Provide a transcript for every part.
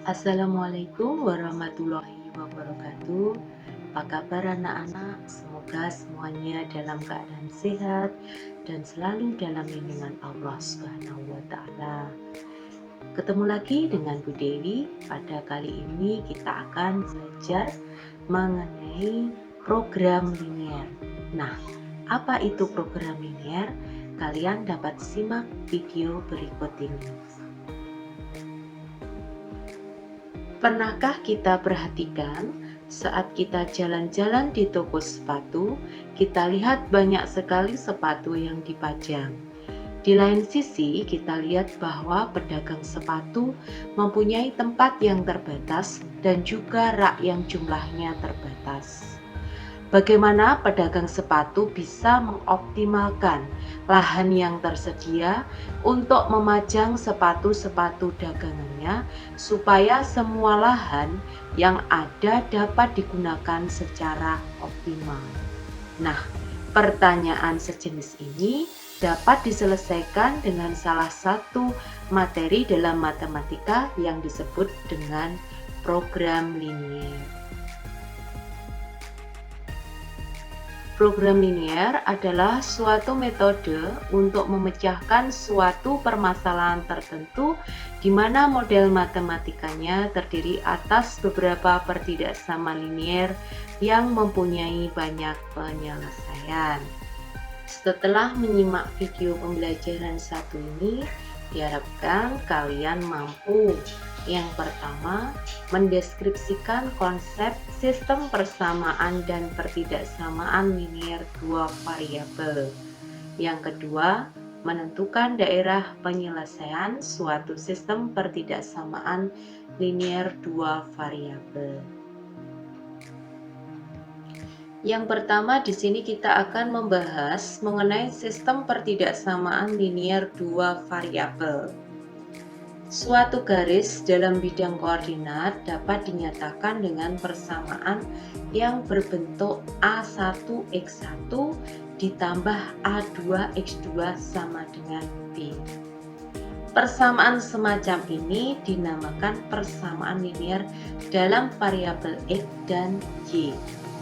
Assalamualaikum warahmatullahi wabarakatuh. Apa kabar anak-anak? Semoga semuanya dalam keadaan sehat dan selalu dalam lindungan Allah Subhanahu wa taala. Ketemu lagi dengan Bu Dewi. Pada kali ini kita akan belajar mengenai program linier. Nah, apa itu program linier? Kalian dapat simak video berikut ini. Pernahkah kita perhatikan saat kita jalan-jalan di toko sepatu, kita lihat banyak sekali sepatu yang dipajang. Di lain sisi, kita lihat bahwa pedagang sepatu mempunyai tempat yang terbatas dan juga rak yang jumlahnya terbatas. Bagaimana pedagang sepatu bisa mengoptimalkan lahan yang tersedia untuk memajang sepatu-sepatu dagangannya supaya semua lahan yang ada dapat digunakan secara optimal. Nah, pertanyaan sejenis ini dapat diselesaikan dengan salah satu materi dalam matematika yang disebut dengan program linier. Program linier adalah suatu metode untuk memecahkan suatu permasalahan tertentu di mana model matematikanya terdiri atas beberapa pertidaksamaan linier yang mempunyai banyak penyelesaian. Setelah menyimak video pembelajaran satu ini, diharapkan kalian mampu yang pertama, mendeskripsikan konsep sistem persamaan dan pertidaksamaan linier dua variabel. Yang kedua, menentukan daerah penyelesaian suatu sistem pertidaksamaan linier dua variabel. Yang pertama di sini kita akan membahas mengenai sistem pertidaksamaan linier dua variabel. Suatu garis dalam bidang koordinat dapat dinyatakan dengan persamaan yang berbentuk A1x1 ditambah A2x2 sama dengan B. Persamaan semacam ini dinamakan persamaan linier dalam variabel X dan Y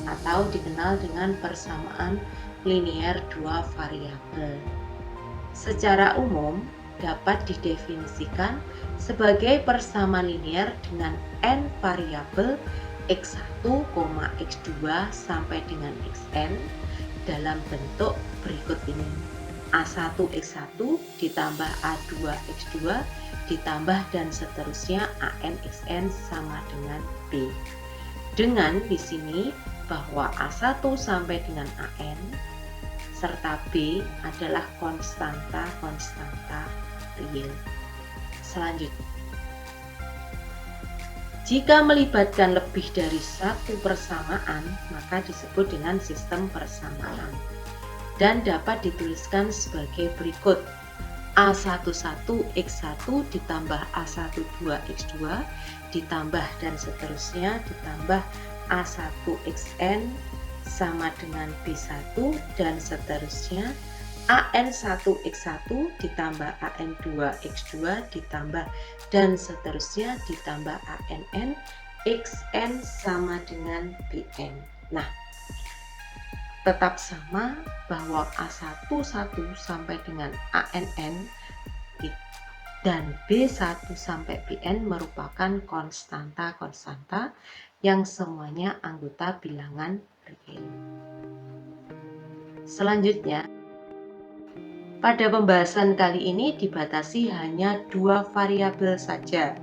atau dikenal dengan persamaan linier dua variabel. Secara umum dapat didefinisikan sebagai persamaan linier dengan n variabel x1, x2 sampai dengan xn dalam bentuk berikut ini. A1x1 ditambah A2x2 ditambah dan seterusnya ANXN sama dengan B. Dengan di sini bahwa A1 sampai dengan AN serta B adalah konstanta real. Selanjutnya, jika melibatkan lebih dari satu persamaan, maka disebut dengan sistem persamaan dan dapat dituliskan sebagai berikut. A11x1 ditambah A12x2 ditambah dan seterusnya ditambah A1xn sama dengan B1 dan seterusnya AN1x1 ditambah AN2x2 ditambah dan seterusnya ditambah ANN XN sama dengan BN. Nah, tetap sama bahwa A11 sampai dengan ANN dan B1 sampai BN merupakan konstanta-konstanta yang semuanya anggota bilangan real. Selanjutnya, pada pembahasan kali ini dibatasi hanya dua variabel saja.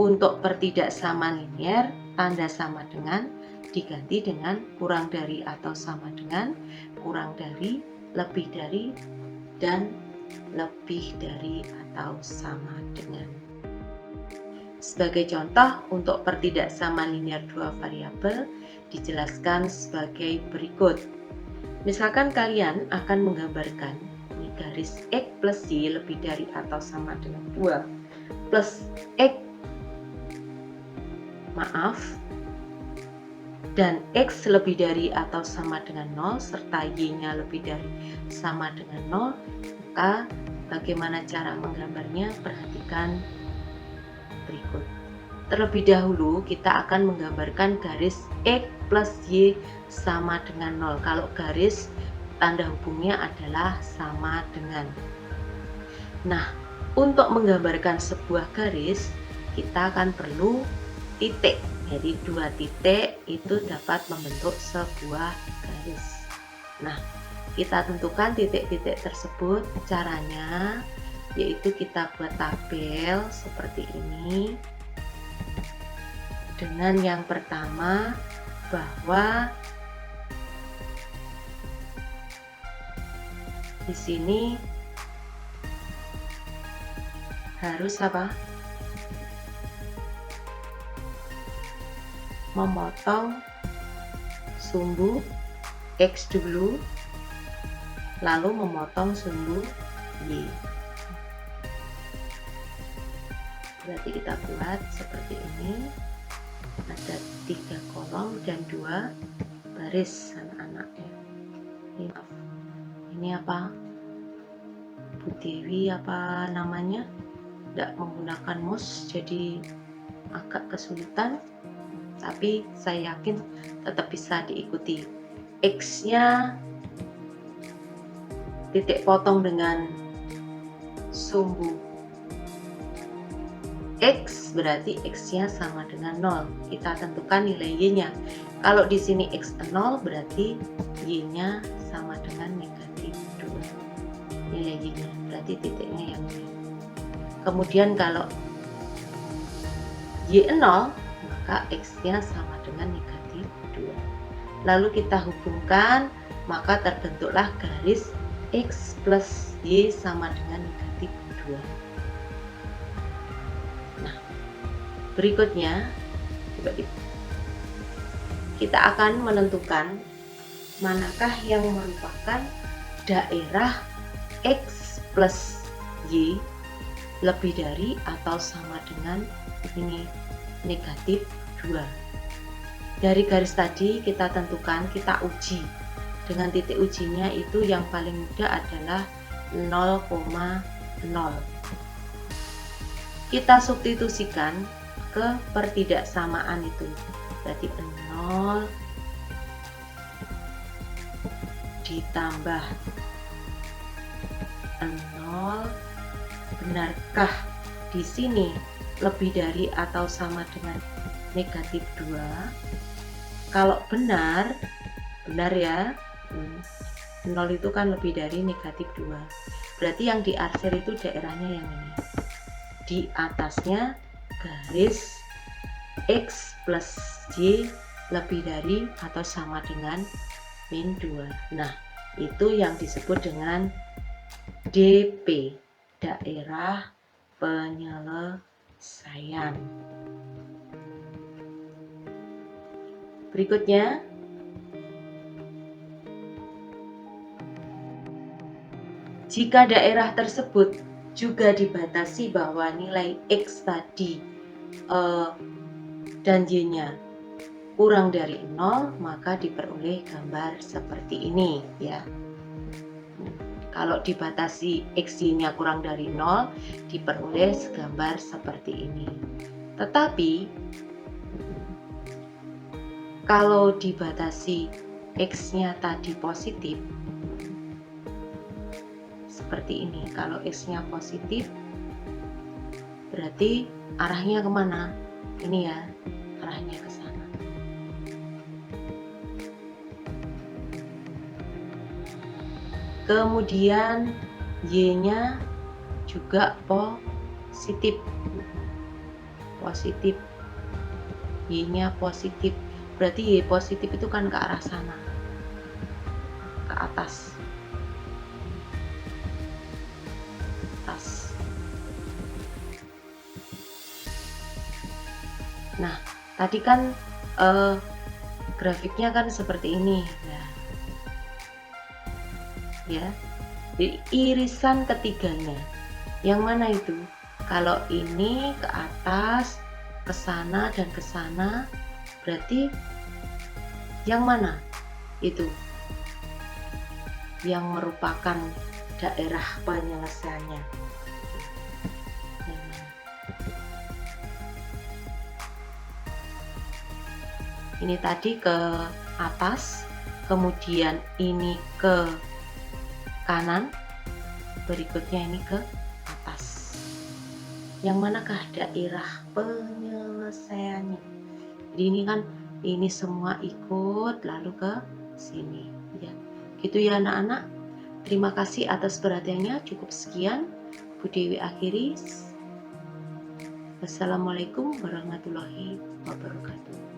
Untuk pertidaksamaan linier, tanda sama dengan diganti dengan kurang dari atau sama dengan, kurang dari, lebih dari, dan lebih dari atau sama dengan. Sebagai contoh, untuk pertidaksamaan linier dua variabel dijelaskan sebagai berikut. Misalkan kalian akan menggambarkan ini garis X plus Y lebih dari atau sama dengan 2 plus X dan X lebih dari atau sama dengan 0 serta Y-nya lebih dari sama dengan 0, maka bagaimana cara menggambarnya? Perhatikan berikut. Terlebih dahulu kita akan menggambarkan garis X plus Y sama dengan 0. Kalau garis tanda hubungnya adalah sama dengan. Nah, untuk menggambarkan sebuah garis kita akan perlu titik. Jadi 2 titik itu dapat membentuk sebuah garis. Nah, kita tentukan titik-titik tersebut. Caranya yaitu kita buat tabel seperti ini. Dengan yang pertama bahwa di sini harus apa? Memotong sumbu X dulu, lalu memotong sumbu Y. Berarti kita buat seperti ini. Ada 3 kolom dan 2 baris anak-anaknya. Ini apa? Bu Dewi apa namanya? Tidak menggunakan mouse jadi agak kesulitan, tapi saya yakin tetap bisa diikuti. X-nya titik potong dengan sumbu X, berarti X-nya sama dengan 0. Kita tentukan nilai Y-nya. Kalau di sini X 0, berarti Y-nya sama dengan negatif 2. Nilai Y-nya, berarti titiknya yang ini. Kemudian kalau Y 0, maka X-nya sama dengan negatif 2. Lalu kita hubungkan, maka terbentuklah garis X plus Y sama dengan negatif 2. Berikutnya kita akan menentukan manakah yang merupakan daerah X plus Y lebih dari atau sama dengan ini negatif 2. Dari garis tadi kita tentukan, kita uji dengan titik ujinya itu yang paling mudah adalah 0,0. Kita substitusikan ke pertidaksamaan itu, berarti 0 ditambah 0. Benarkah di sini lebih dari atau sama dengan negatif 2? Kalau benar ya, 0 itu kan lebih dari negatif 2, berarti yang diarsir itu daerahnya yang ini. Di atasnya garis X plus Y lebih dari atau sama dengan min 2. Nah, itu yang disebut dengan DP, daerah penyelesaian. Berikutnya, jika daerah tersebut juga dibatasi bahwa nilai X tadi dan Y-nya kurang dari 0, maka diperoleh gambar seperti ini ya. Kalau dibatasi X, Y-nya kurang dari 0, diperoleh gambar seperti ini. Tetapi kalau dibatasi X-nya tadi positif, seperti ini. Kalau X-nya positif, berarti arahnya kemana? Ini ya, arahnya ke sana. Kemudian Y-nya juga positif. Y-nya positif. Berarti Y positif itu kan ke arah sana, ke atas. Nah, tadi kan grafiknya kan seperti ini ya. Jadi irisan ketiganya yang mana itu? Kalau ini ke atas, ke sana dan ke sana, berarti yang mana itu yang merupakan daerah penyelesaiannya? Ini tadi ke atas, kemudian ini ke kanan, berikutnya ini ke atas. Yang manakah daerah penyelesaiannya? Jadi ini kan ini semua ikut lalu ke sini ya. Gitu ya anak-anak. Terima kasih atas perhatiannya. Cukup sekian. Bu Dewi akhiri. Wassalamualaikum warahmatullahi wabarakatuh.